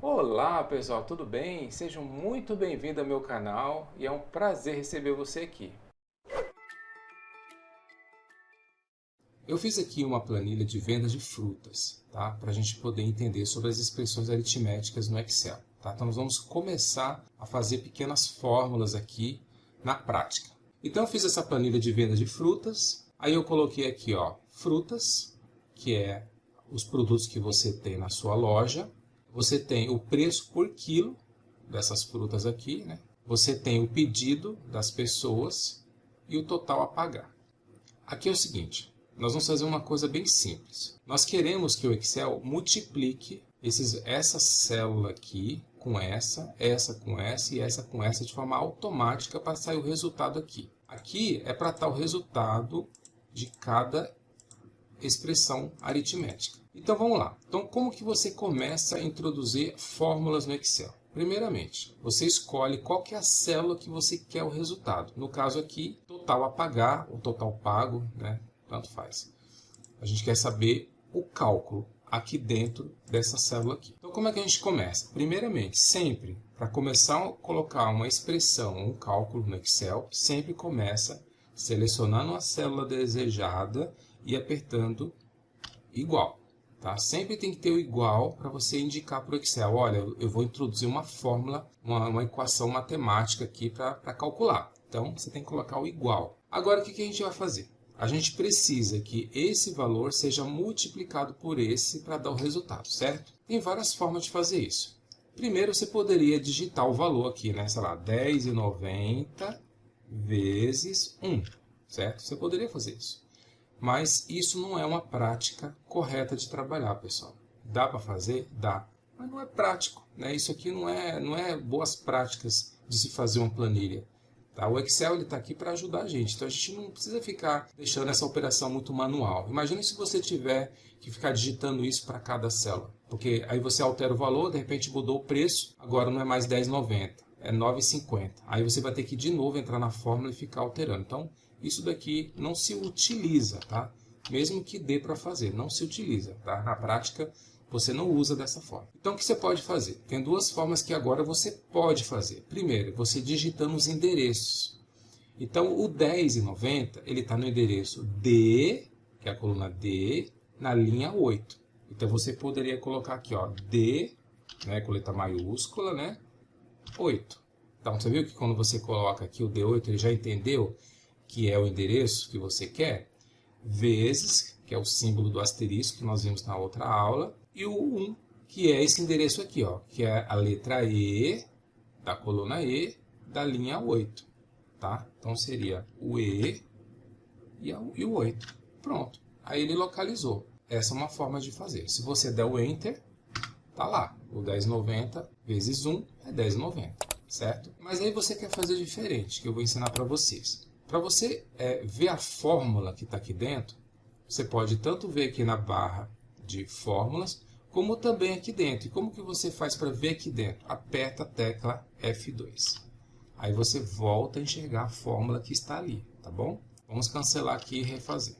Olá pessoal, tudo bem? Sejam muito bem-vindos ao meu canal e é um prazer receber você aqui. Eu fiz aqui uma planilha de vendas de frutas, tá? Para a gente poder entender sobre as expressões aritméticas no Excel, tá? Então nós vamos começar a fazer pequenas fórmulas aqui na prática. Então eu fiz essa planilha de vendas de frutas, aí eu coloquei aqui, ó, frutas, que é os produtos que você tem na sua loja. Você tem o preço por quilo dessas frutas aqui, né? Você tem o pedido das pessoas e o total a pagar. Aqui é o seguinte, nós vamos fazer uma coisa bem simples. Nós queremos que o Excel multiplique essa célula aqui com essa com essa e essa com essa de forma automática para sair o resultado aqui. Aqui é para estar o resultado de cada expressão aritmética. Então vamos lá. Então como que você começa a introduzir fórmulas no Excel? Primeiramente, você escolhe qual que é a célula que você quer o resultado. No caso aqui, total a pagar, ou total pago, né? Tanto faz. A gente quer saber o cálculo aqui dentro dessa célula aqui. Então como é que a gente começa? Primeiramente, sempre, para começar a colocar uma expressão, um cálculo no Excel, sempre começa selecionando a célula desejada e apertando igual. Tá? Sempre tem que ter o igual para você indicar para o Excel. Olha, eu vou introduzir uma fórmula, uma equação matemática aqui para calcular. Então, você tem que colocar o igual. Agora, o que a gente vai fazer? A gente precisa que esse valor seja multiplicado por esse para dar o resultado, certo? Tem várias formas de fazer isso. Primeiro, você poderia digitar o valor aqui, né? Sei lá, 10,90 vezes 1, certo? Você poderia fazer isso. Mas isso não é uma prática correta de trabalhar, pessoal. Dá para fazer? Dá. Mas não é prático, né? Isso aqui não é boas práticas de se fazer uma planilha. Tá? O Excel está aqui para ajudar a gente. Então a gente não precisa ficar deixando essa operação muito manual. Imagine se você tiver que ficar digitando isso para cada célula. Porque aí você altera o valor, de repente mudou o preço, agora não é mais 10,90, é 9,50. Aí você vai ter que de novo entrar na fórmula e ficar alterando. Então, isso daqui não se utiliza, tá? Mesmo que dê para fazer, não se utiliza, tá? Na prática, você não usa dessa forma. Então, o que você pode fazer? Tem duas formas que agora você pode fazer. Primeiro, você digitando os endereços. Então, o 10,90, ele está no endereço D, que é a coluna D, na linha 8. Então, você poderia colocar aqui, ó, D, né, com letra maiúscula, né, 8. Então, você viu que quando você coloca aqui o D8, ele já entendeu que é o endereço que você quer, vezes, que é o símbolo do asterisco que nós vimos na outra aula, e o 1, que é esse endereço aqui, ó, que é a letra E, da coluna E, da linha 8. Tá? Então seria o E e o 8. Pronto. Aí ele localizou. Essa é uma forma de fazer. Se você der o Enter, tá lá. O 10,90 vezes 1 é 10,90, certo? Mas aí você quer fazer diferente, que eu vou ensinar para vocês. Para você ver a fórmula que está aqui dentro, você pode tanto ver aqui na barra de fórmulas, como também aqui dentro. E como que você faz para ver aqui dentro? Aperta a tecla F2. Aí você volta a enxergar a fórmula que está ali, tá bom? Vamos cancelar aqui e refazer.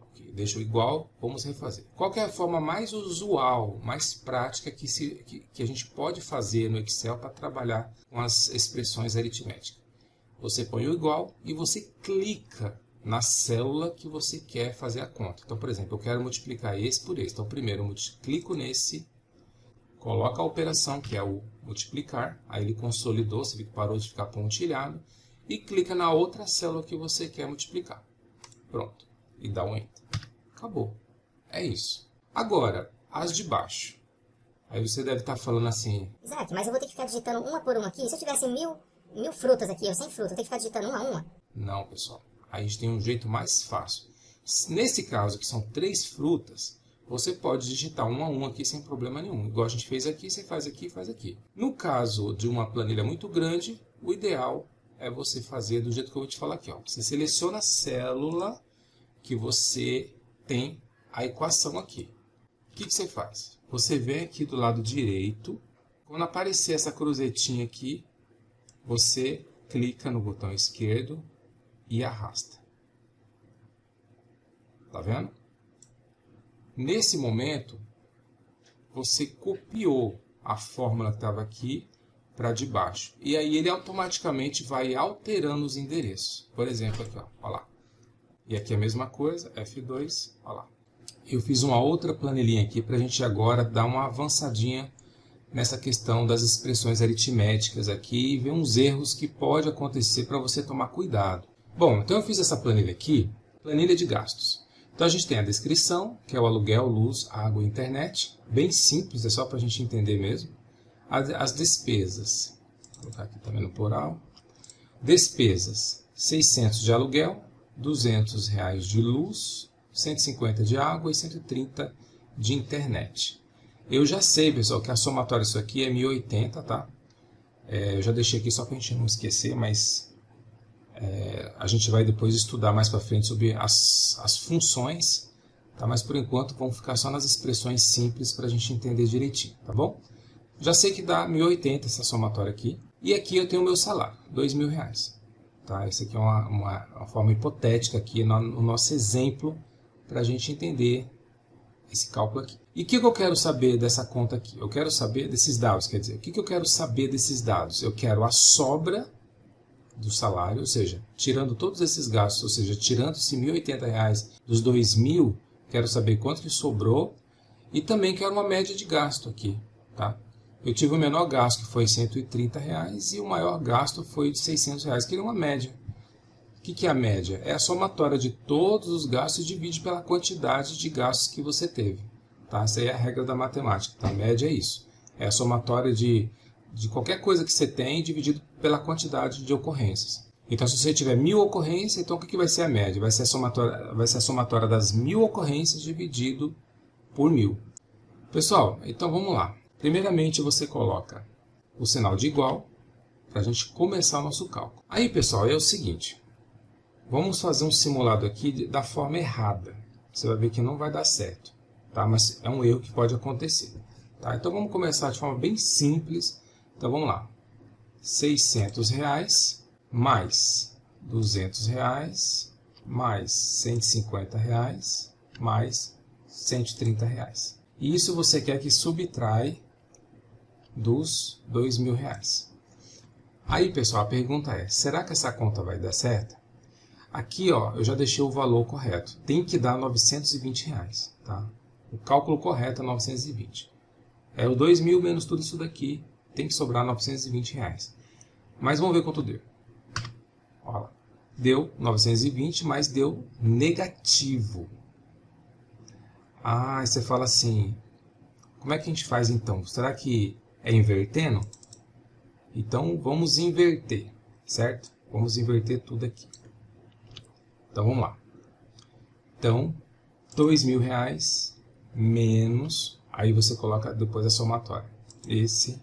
Okay, deixa igual, vamos refazer. Qual que é a forma mais usual, mais prática que a gente pode fazer no Excel para trabalhar com as expressões aritméticas? Você põe o igual e você clica na célula que você quer fazer a conta. Então, por exemplo, eu quero multiplicar esse por esse. Então, primeiro eu clico nesse, coloco a operação, que é o multiplicar, aí ele consolidou, você viu que parou de ficar pontilhado, e clica na outra célula que você quer multiplicar. Pronto. E dá um Enter. Acabou. É isso. Agora, as de baixo. Aí você deve estar falando assim... Exato, mas eu vou ter que ficar digitando uma por uma aqui. Se eu tivesse mil frutas aqui, eu sem fruta, eu tenho que ficar digitando uma a uma? Não, pessoal. Aí a gente tem um jeito mais fácil. Nesse caso, que são 3 frutas, você pode digitar um a um aqui sem problema nenhum. Igual a gente fez aqui, você faz aqui e faz aqui. No caso de uma planilha muito grande, o ideal é você fazer do jeito que eu vou te falar aqui. Ó. Você seleciona a célula que você tem a equação aqui. O que você faz? Você vem aqui do lado direito. Quando aparecer essa cruzetinha aqui, você clica no botão esquerdo e arrasta. Tá vendo? Nesse momento, você copiou a fórmula que estava aqui para de baixo. E aí ele automaticamente vai alterando os endereços. Por exemplo, aqui, ó, olha lá. E aqui a mesma coisa, F2, olha lá. Eu fiz uma outra planilhinha aqui para a gente agora dar uma avançadinha nessa questão das expressões aritméticas aqui e ver uns erros que pode acontecer para você tomar cuidado. Bom, então eu fiz essa planilha aqui, planilha de gastos. Então a gente tem a descrição, que é o aluguel, luz, água e internet. Bem simples, é só para a gente entender mesmo. As despesas, vou colocar aqui também no plural. Despesas, 600 de aluguel, 200 reais de luz, 150 de água e 130 de internet. Eu já sei, pessoal, que a somatória disso aqui é 1080, tá? Eu já deixei aqui só para a gente não esquecer, mas a gente vai depois estudar mais para frente sobre as funções, tá? Mas por enquanto vamos ficar só nas expressões simples para a gente entender direitinho, tá bom? Já sei que dá 1080 essa somatória aqui. E aqui eu tenho o meu salário, R$2.000. Tá? Isso aqui é uma forma hipotética aqui no nosso exemplo para a gente entender esse cálculo aqui. E o que eu quero saber dessa conta aqui? Eu quero saber desses dados, quer dizer, o que eu quero saber desses dados? Eu quero a sobra do salário, ou seja, tirando todos esses gastos, ou seja, tirando esses R$1.080 dos 2.000, quero saber quanto que sobrou e também quero uma média de gasto aqui, tá? Eu tive o menor gasto, que foi R$130, e o maior gasto foi de R$600, que é uma média. O que é a média? É a somatória de todos os gastos e divide pela quantidade de gastos que você teve. Tá? Essa aí é a regra da matemática. Tá? A média é isso. É a somatória de qualquer coisa que você tem dividido pela quantidade de ocorrências. Então, se você tiver 1.000 ocorrências, então o que vai ser a média? Vai ser a somatória das 1.000 ocorrências dividido por 1.000. Pessoal, então vamos lá. Primeiramente, você coloca o sinal de igual para a gente começar o nosso cálculo. Aí, pessoal, é o seguinte. Vamos fazer um simulado aqui da forma errada. Você vai ver que não vai dar certo, tá? Mas é um erro que pode acontecer. Tá? Então, vamos começar de forma bem simples. Então, vamos lá. R$600 mais R$200 mais R$150 mais R$130. E isso você quer que subtrai dos R$2.000. Aí, pessoal, a pergunta é, será que essa conta vai dar certo? Aqui, ó, eu já deixei o valor correto. Tem que dar R$920, tá? O cálculo correto é 920. É o 2.000 menos tudo isso daqui, tem que sobrar R$920. Mas vamos ver quanto deu. Olha lá. Deu 920, mas deu negativo. Ah, você fala assim, como é que a gente faz então? Será que é invertendo? Então, vamos inverter, certo? Vamos inverter tudo aqui. Então, vamos lá. Então, R$2.000 menos, aí você coloca depois a somatória. Esse,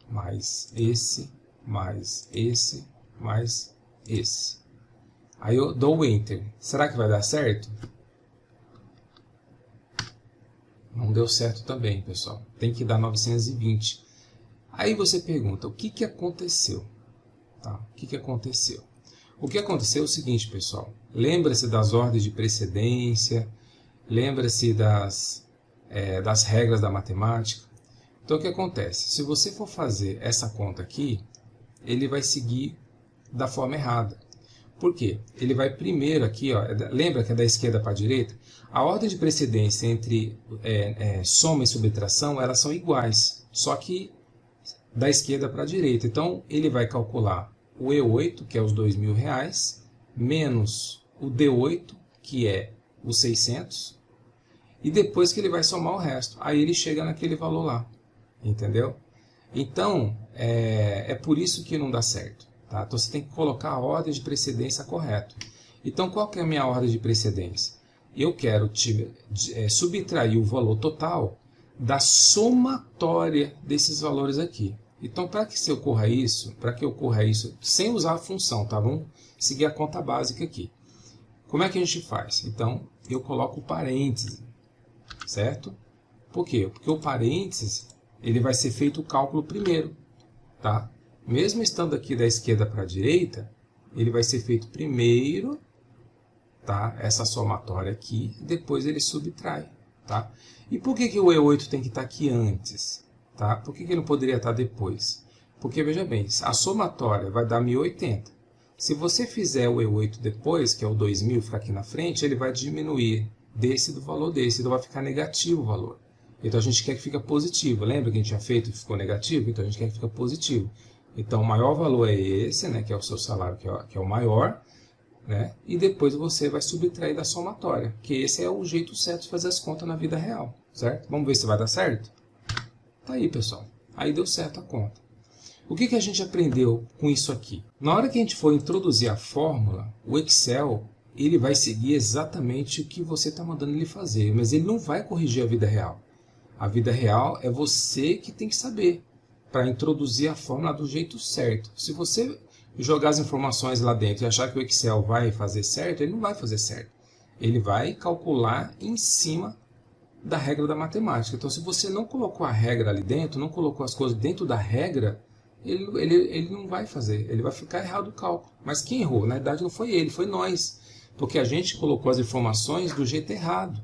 mais esse, mais esse, mais esse. Aí eu dou o Enter. Será que vai dar certo? Não deu certo também, pessoal. Tem que dar 920. Aí você pergunta, o que aconteceu? Tá? O que aconteceu? O que aconteceu é o seguinte, pessoal. Lembra-se das ordens de precedência, lembra-se das regras da matemática. Então, o que acontece? Se você for fazer essa conta aqui, ele vai seguir da forma errada. Por quê? Ele vai primeiro aqui, ó, lembra que é da esquerda para a direita? A ordem de precedência entre soma e subtração, elas são iguais, só que da esquerda para a direita. Então, ele vai calcular o E8, que é os R$2.000, menos o D8, que é os 600, e depois que ele vai somar o resto. Aí ele chega naquele valor lá, entendeu? Então, é por isso que não dá certo. Tá? Então, você tem que colocar a ordem de precedência correta. Então, qual que é a minha ordem de precedência? Eu quero subtrair o valor total da somatória desses valores aqui. Então, para que ocorra isso, sem usar a função, tá? Vamos seguir a conta básica aqui. Como é que a gente faz? Então, eu coloco o parêntese, certo? Por quê? Porque o parêntese, ele vai ser feito o cálculo primeiro, tá? Mesmo estando aqui da esquerda para a direita, ele vai ser feito primeiro, tá? Essa somatória aqui, e depois ele subtrai, tá? E por que o E8 tem que estar aqui antes? Tá? Por que ele não poderia estar depois? Porque, veja bem, a somatória vai dar 1080. Se você fizer o E8 depois, que é o 2000, ficar aqui na frente, ele vai diminuir desse do valor desse, então vai ficar negativo o valor. Então a gente quer que fique positivo. Lembra que a gente tinha feito e ficou negativo? Então a gente quer que fique positivo. Então o maior valor é esse, né, que é o seu salário, que é o maior. Né? E depois você vai subtrair da somatória, que esse é o jeito certo de fazer as contas na vida real. Certo? Vamos ver se vai dar certo? Tá aí, pessoal. Aí deu certo a conta. O que a gente aprendeu com isso aqui? Na hora que a gente for introduzir a fórmula, o Excel ele vai seguir exatamente o que você está mandando ele fazer, mas ele não vai corrigir a vida real. A vida real é você que tem que saber para introduzir a fórmula do jeito certo. Se você jogar as informações lá dentro e achar que o Excel vai fazer certo, ele não vai fazer certo. Ele vai calcular em cima da regra da matemática. Então, se você não colocou a regra ali dentro, não colocou as coisas dentro da regra, ele não vai fazer, ele vai ficar errado o cálculo. Mas quem errou? Na verdade não foi ele, foi nós. Porque a gente colocou as informações do jeito errado.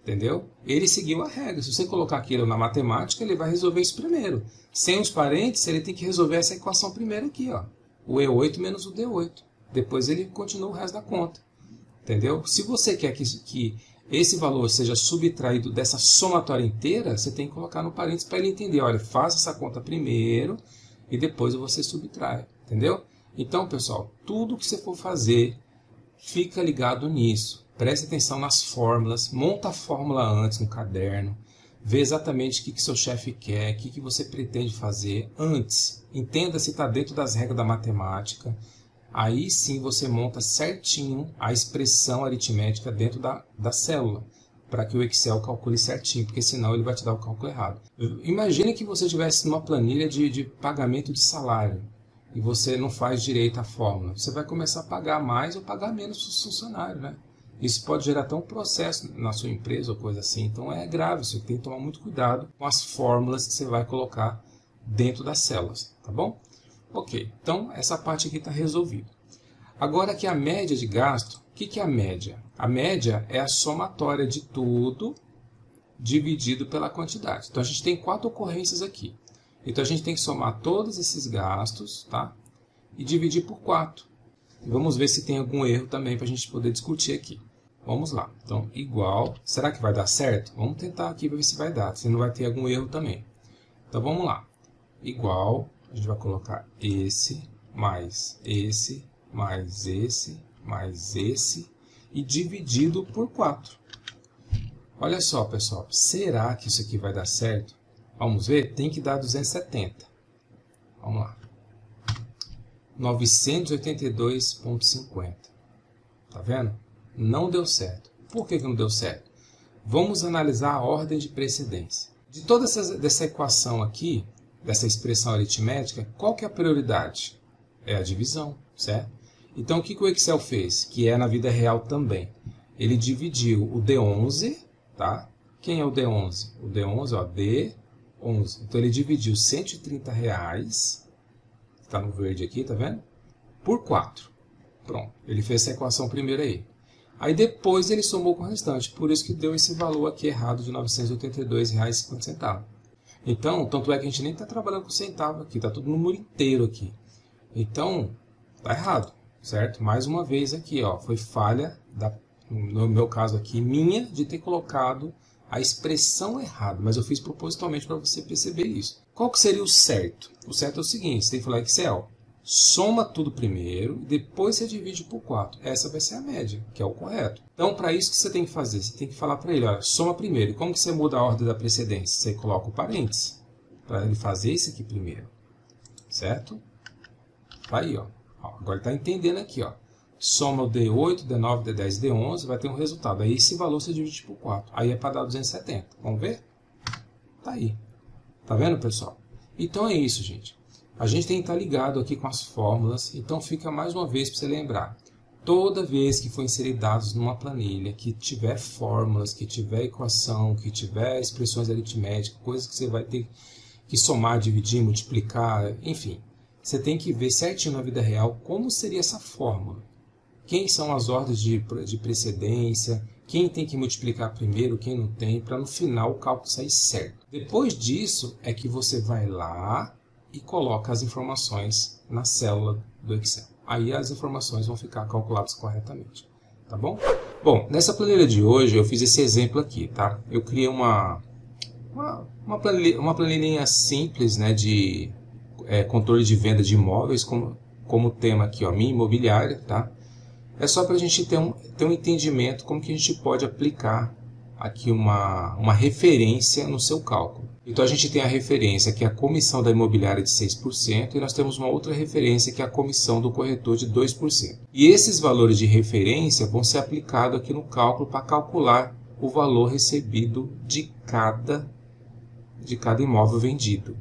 Entendeu? Ele seguiu a regra. Se você colocar aquilo na matemática, ele vai resolver isso primeiro. Sem os parênteses, ele tem que resolver essa equação primeiro aqui. Ó. O E8 menos o D8. Depois ele continua o resto da conta. Entendeu? Se você quer que esse valor seja subtraído dessa somatória inteira, você tem que colocar no parênteses para ele entender. Olha, faça essa conta primeiro e depois você subtrai. Entendeu? Então, pessoal, tudo que você for fazer, fica ligado nisso. Preste atenção nas fórmulas, monta a fórmula antes no caderno, vê exatamente o que seu chefe quer, o que você pretende fazer antes. Entenda se está dentro das regras da matemática. Aí sim você monta certinho a expressão aritmética dentro da célula, para que o Excel calcule certinho, porque senão ele vai te dar o cálculo errado. Imagine que você estivesse numa planilha de pagamento de salário e você não faz direito a fórmula. Você vai começar a pagar mais ou pagar menos para os funcionários, né? Isso pode gerar até um processo na sua empresa ou coisa assim. Então é grave, você tem que tomar muito cuidado com as fórmulas que você vai colocar dentro das células, tá bom? Ok, então essa parte aqui está resolvida. Agora aqui a média de gasto, o que é a média? A média é a somatória de tudo dividido pela quantidade. Então a gente tem 4 ocorrências aqui. Então a gente tem que somar todos esses gastos, tá? E dividir por 4. E vamos ver se tem algum erro também para a gente poder discutir aqui. Vamos lá. Então, igual. Será que vai dar certo? Vamos tentar aqui para ver se vai dar. Se não vai ter algum erro também. Então, vamos lá. Igual. A gente vai colocar esse, mais esse, mais esse, mais esse. E dividido por 4. Olha só, pessoal. Será que isso aqui vai dar certo? Vamos ver? Tem que dar 270. Vamos lá. 982,50. Tá vendo? Não deu certo. Por que não deu certo? Vamos analisar a ordem de precedência. De toda dessa equação aqui, dessa expressão aritmética, qual que é a prioridade? É a divisão, certo? Então o que o Excel fez? Que é na vida real também. Ele dividiu o D11, tá? Quem é o D11? O D11, ó, D11. Então ele dividiu R$130, está no verde aqui, tá vendo? Por 4. Pronto, ele fez essa equação primeiro aí. Aí depois ele somou com o restante, por isso que deu esse valor aqui errado de R$ 982,50. Então, tanto é que a gente nem está trabalhando com centavo aqui, está tudo no número inteiro aqui. Então, tá errado, certo? Mais uma vez aqui, ó, foi falha, no meu caso aqui, minha, de ter colocado a expressão errada, mas eu fiz propositalmente para você perceber isso. Qual que seria o certo? O certo é o seguinte, você tem que falar Excel, soma tudo primeiro, depois você divide por 4. Essa vai ser a média, que é o correto. Então, para isso que você tem que fazer, você tem que falar para ele, olha, soma primeiro. E como que você muda a ordem da precedência? Você coloca o parênteses, para ele fazer isso aqui primeiro, certo? Tá aí, ó. Agora ele está entendendo aqui, ó. Soma o D8, D9, D10, D11, vai ter um resultado. Aí esse valor você divide por 4. Aí é para dar 270. Vamos ver? Tá aí. Tá vendo, pessoal? Então é isso, gente. A gente tem que estar ligado aqui com as fórmulas. Então fica mais uma vez para você lembrar. Toda vez que for inserir dados numa planilha, que tiver fórmulas, que tiver equação, que tiver expressões aritméticas, coisas que você vai ter que somar, dividir, multiplicar, enfim. Você tem que ver certinho na vida real como seria essa fórmula. Quem são as ordens de precedência, quem tem que multiplicar primeiro, quem não tem, para no final o cálculo sair certo. Depois disso é que você vai lá e coloca as informações na célula do Excel. Aí as informações vão ficar calculadas corretamente, tá bom? Bom, nessa planilha de hoje eu fiz esse exemplo aqui, tá? Eu criei uma planilhinha simples, né, de controle de venda de imóveis, como tema aqui, ó, minha imobiliária, tá? É só para a gente ter um entendimento como que a gente pode aplicar aqui uma referência no seu cálculo. Então a gente tem a referência que é a comissão da imobiliária de 6% e nós temos uma outra referência que é a comissão do corretor de 2%. E esses valores de referência vão ser aplicados aqui no cálculo para calcular o valor recebido de cada imóvel vendido.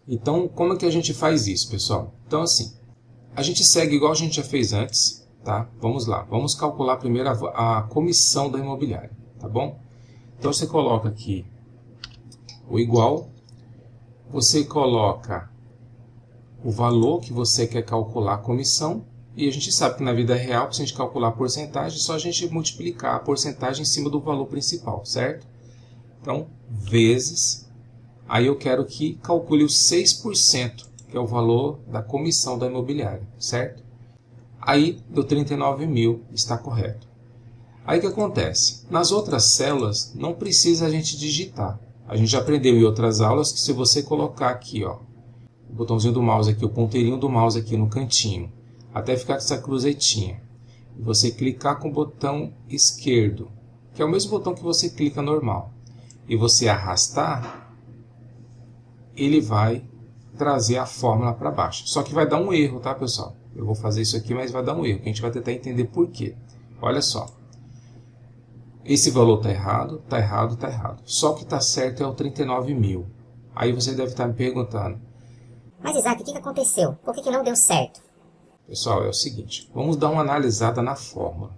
Então, como é que a gente faz isso, pessoal? Então, assim, a gente segue igual a gente já fez antes, tá? Vamos lá, vamos calcular primeiro a comissão da imobiliária, tá bom? Então, você coloca aqui o igual, você coloca o valor que você quer calcular a comissão, e a gente sabe que na vida real, para a gente calcular a porcentagem, é só a gente multiplicar a porcentagem em cima do valor principal, certo? Então, vezes, aí eu quero que calcule os 6%, que é o valor da comissão da imobiliária, certo? Aí, deu 39 mil, está correto. Aí o que acontece? Nas outras células, não precisa a gente digitar. A gente já aprendeu em outras aulas que se você colocar aqui, ó, o botãozinho do mouse aqui, o ponteirinho do mouse aqui no cantinho, até ficar com essa cruzetinha, e você clicar com o botão esquerdo, que é o mesmo botão que você clica normal, e você arrastar, ele vai trazer a fórmula para baixo. Só que vai dar um erro, tá, pessoal? Eu vou fazer isso aqui, mas vai dar um erro, que a gente vai tentar entender por quê. Olha só. Esse valor está errado, está errado, está errado. Só o que está certo é o 39 mil. Aí você deve estar me perguntando: mas Isaac, o que aconteceu? Por que não deu certo? Pessoal, é o seguinte. Vamos dar uma analisada na fórmula.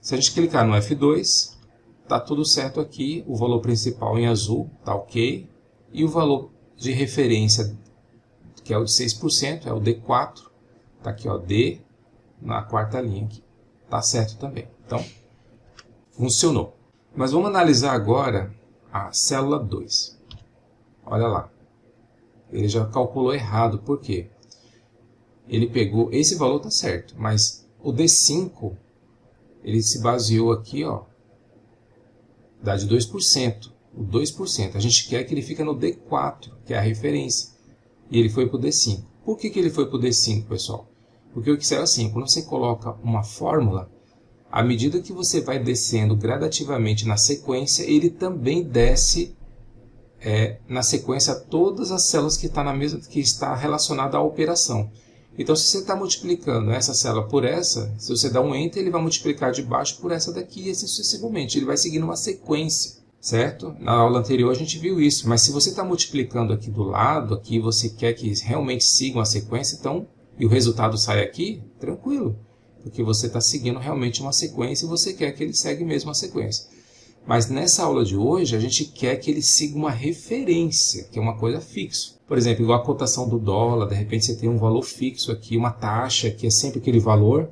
Se a gente clicar no F2, está tudo certo aqui. O valor principal em azul está ok. E o valor de referência, que é o de 6%, é o D4. Está aqui, ó, D, na quarta linha aqui. Está certo também. Então, funcionou. Mas vamos analisar agora a célula 2. Olha lá. Ele já calculou errado. Por quê? Ele pegou... Esse valor está certo, mas o D5, ele se baseou aqui, ó, dá de 2%. O 2%. A gente quer que ele fique no D4, que é a referência. E ele foi para o D5. Por que ele foi para o D5, pessoal? Porque o Excel é assim, quando você coloca uma fórmula, à medida que você vai descendo gradativamente na sequência, ele também desce na sequência todas as células que está relacionada à operação. Então, se você está multiplicando essa célula por essa, se você dá um Enter, ele vai multiplicar de baixo por essa daqui e assim sucessivamente. Ele vai seguindo uma sequência, certo? Na aula anterior a gente viu isso, mas se você está multiplicando aqui do lado, aqui você quer que realmente siga uma sequência, então, e o resultado sai aqui, tranquilo. Porque você está seguindo realmente uma sequência e você quer que ele segue mesmo a sequência. Mas nessa aula de hoje, a gente quer que ele siga uma referência, que é uma coisa fixa. Por exemplo, igual a cotação do dólar, de repente você tem um valor fixo aqui, uma taxa, que é sempre aquele valor,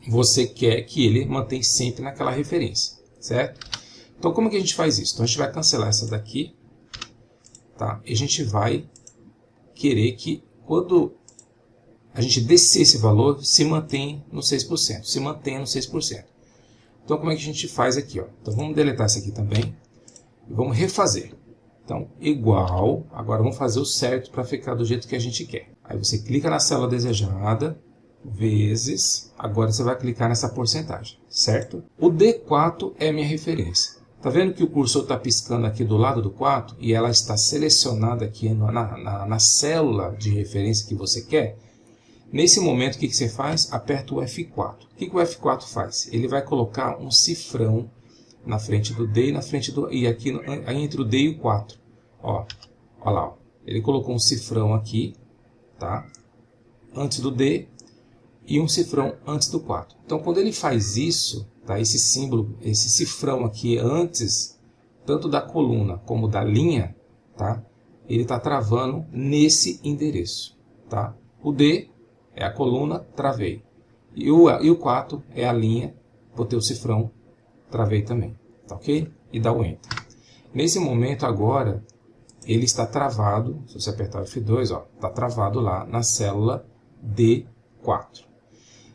você quer que ele mantenha sempre naquela referência, certo? Então, como que a gente faz isso? Então, a gente vai cancelar essa daqui, tá? E a gente vai querer que, quando a gente descer esse valor, se mantém no 6%. Se mantém no 6%. Então, como é que a gente faz aqui? Ó? Então, vamos deletar isso aqui também. E vamos refazer. Então, igual. Agora, vamos fazer o certo para ficar do jeito que a gente quer. Aí, você clica na célula desejada, vezes. Agora, você vai clicar nessa porcentagem, certo? O D4 é a minha referência. Tá vendo que o cursor está piscando aqui do lado do 4? E ela está selecionada aqui na célula de referência que você quer? Nesse momento, o que você faz? Aperta o F4. O que o F4 faz? Ele vai colocar um cifrão na frente do D e aqui entre o D e o 4. Ó, ó lá, ó. Ele colocou um cifrão aqui, tá? Antes do D e um cifrão antes do 4. Então, quando ele faz isso, tá? Esse símbolo, esse cifrão aqui antes, tanto da coluna como da linha, tá? Ele está travando nesse endereço, tá? O D é a coluna, travei. E o 4 é a linha, vou ter o cifrão, travei também, tá ok? E dá o Enter. Nesse momento agora, ele está travado, se você apertar o F2, ó, está travado lá na célula D4.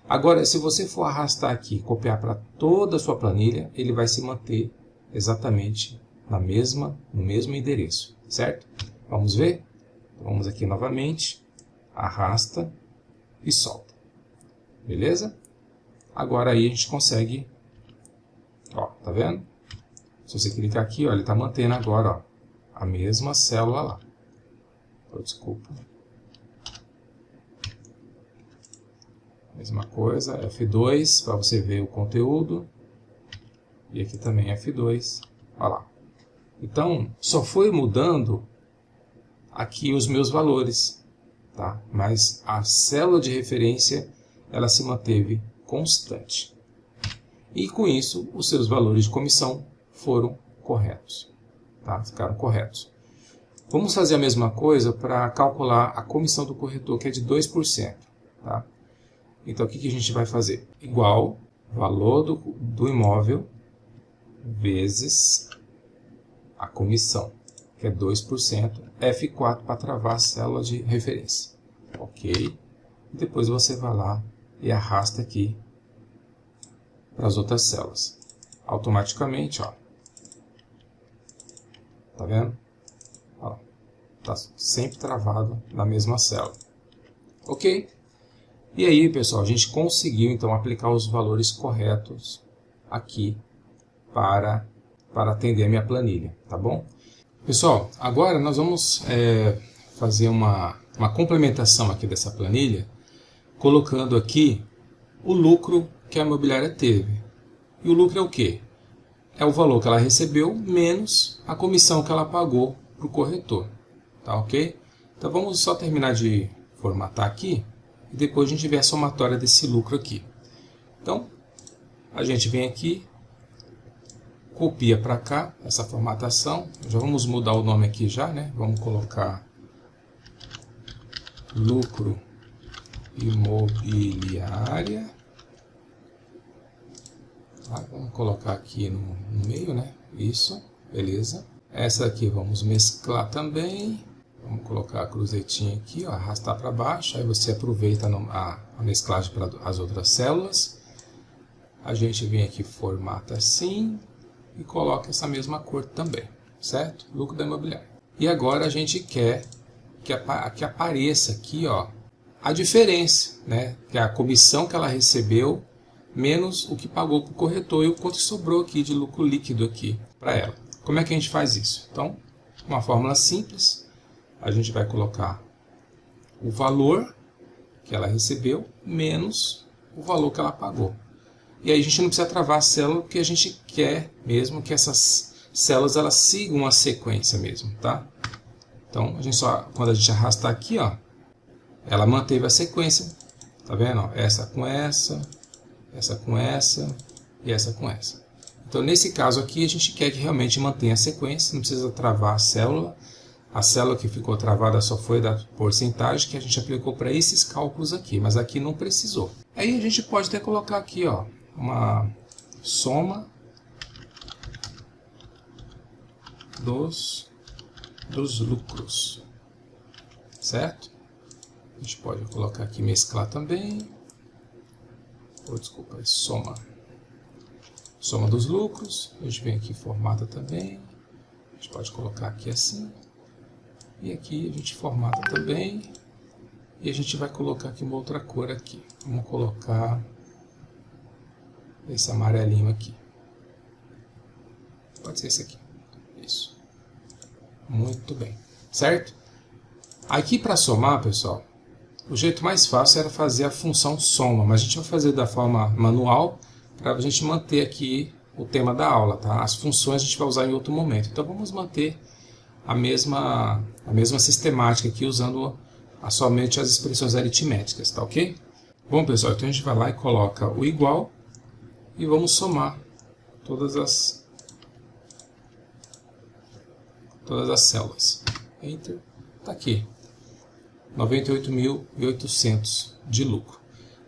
Agora, se você for arrastar aqui e copiar para toda a sua planilha, ele vai se manter exatamente no mesmo endereço, certo? Vamos ver? Vamos aqui novamente, arrasta e solta. Beleza? Agora aí a gente consegue, ó, tá vendo? Se você clicar aqui, ó, ele está mantendo agora, ó, a mesma célula lá. Oh, desculpa. Mesma coisa, F2 para você ver o conteúdo. E aqui também F2, olha lá. Então, só foi mudando aqui os meus valores, tá? Mas a célula de referência, ela se manteve constante. E com isso, os seus valores de comissão foram corretos, tá? Ficaram corretos. Vamos fazer a mesma coisa para calcular a comissão do corretor, que é de 2%, tá? Então, o que a gente vai fazer? Igual valor do imóvel vezes a comissão, que é 2%, F4 para travar a célula de referência. Ok? Depois você vai lá e arrasta aqui para as outras células. Automaticamente, ó. Tá vendo? Ó, tá sempre travado na mesma célula. Ok? E aí, pessoal, a gente conseguiu então aplicar os valores corretos aqui para atender a minha planilha, tá bom? Pessoal, agora nós vamos fazer uma complementação aqui dessa planilha, colocando aqui o lucro que a imobiliária teve. E o lucro é o quê? É o valor que ela recebeu menos a comissão que ela pagou para o corretor, tá ok? Então vamos só terminar de formatar aqui e depois a gente vê a somatória desse lucro aqui. Então, a gente vem aqui, copia para cá essa formatação. Já vamos mudar o nome aqui já, né? Vamos colocar lucro imobiliária. Tá? Vamos colocar aqui no meio, né? Isso, beleza. Essa aqui vamos mesclar também. Vamos colocar a cruzetinha aqui, ó, arrastar para baixo. Aí você aproveita a mesclagem para as outras células. A gente vem aqui, formata assim e coloca essa mesma cor também, certo? Lucro da imobiliária. E agora a gente quer que apareça aqui, ó, a diferença, né? Que é a comissão que ela recebeu menos o que pagou para o corretor e o quanto sobrou aqui de lucro líquido aqui para ela. Como é que a gente faz isso? Então, uma fórmula simples. A gente vai colocar o valor que ela recebeu menos o valor que ela pagou. E aí a gente não precisa travar a célula, porque a gente quer mesmo que essas células elas sigam a sequência mesmo, tá? Então, quando a gente arrastar aqui, ó, ela manteve a sequência, tá vendo? Ó, essa com essa com essa e essa com essa. Então, nesse caso aqui, a gente quer que realmente mantenha a sequência, não precisa travar a célula. A célula que ficou travada só foi da porcentagem que a gente aplicou para esses cálculos aqui, mas aqui não precisou. Aí a gente pode até colocar aqui, ó, uma soma dos lucros, certo? A gente pode colocar aqui mesclar também. Desculpa, é soma dos lucros. A gente vem aqui formata também. A gente pode colocar aqui assim. E aqui a gente formata também. E a gente vai colocar aqui uma outra cor aqui. Vamos colocar esse amarelinho aqui. Pode ser esse aqui. Isso. Muito bem. Certo? Aqui para somar, pessoal, o jeito mais fácil era fazer a função soma. Mas a gente vai fazer da forma manual para a gente manter aqui o tema da aula, tá? As funções a gente vai usar em outro momento. Então vamos manter a mesma sistemática aqui, usando somente as expressões aritméticas, tá ok? Bom, pessoal, então a gente vai lá e coloca o igual e vamos somar todas as células. Enter, tá aqui, 98.800 de lucro.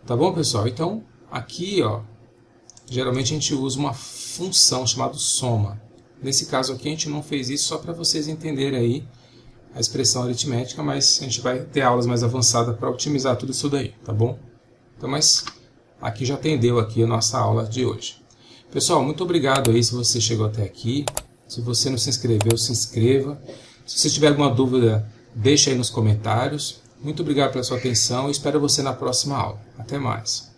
Tá bom, pessoal? Então, aqui, ó, geralmente a gente usa uma função chamada soma. Nesse caso aqui a gente não fez isso só para vocês entenderem aí a expressão aritmética, mas a gente vai ter aulas mais avançadas para otimizar tudo isso daí, tá bom? Então, mas aqui já atendeu aqui a nossa aula de hoje. Pessoal, muito obrigado aí se você chegou até aqui. Se você não se inscreveu, se inscreva. Se você tiver alguma dúvida, deixa aí nos comentários. Muito obrigado pela sua atenção e espero você na próxima aula. Até mais.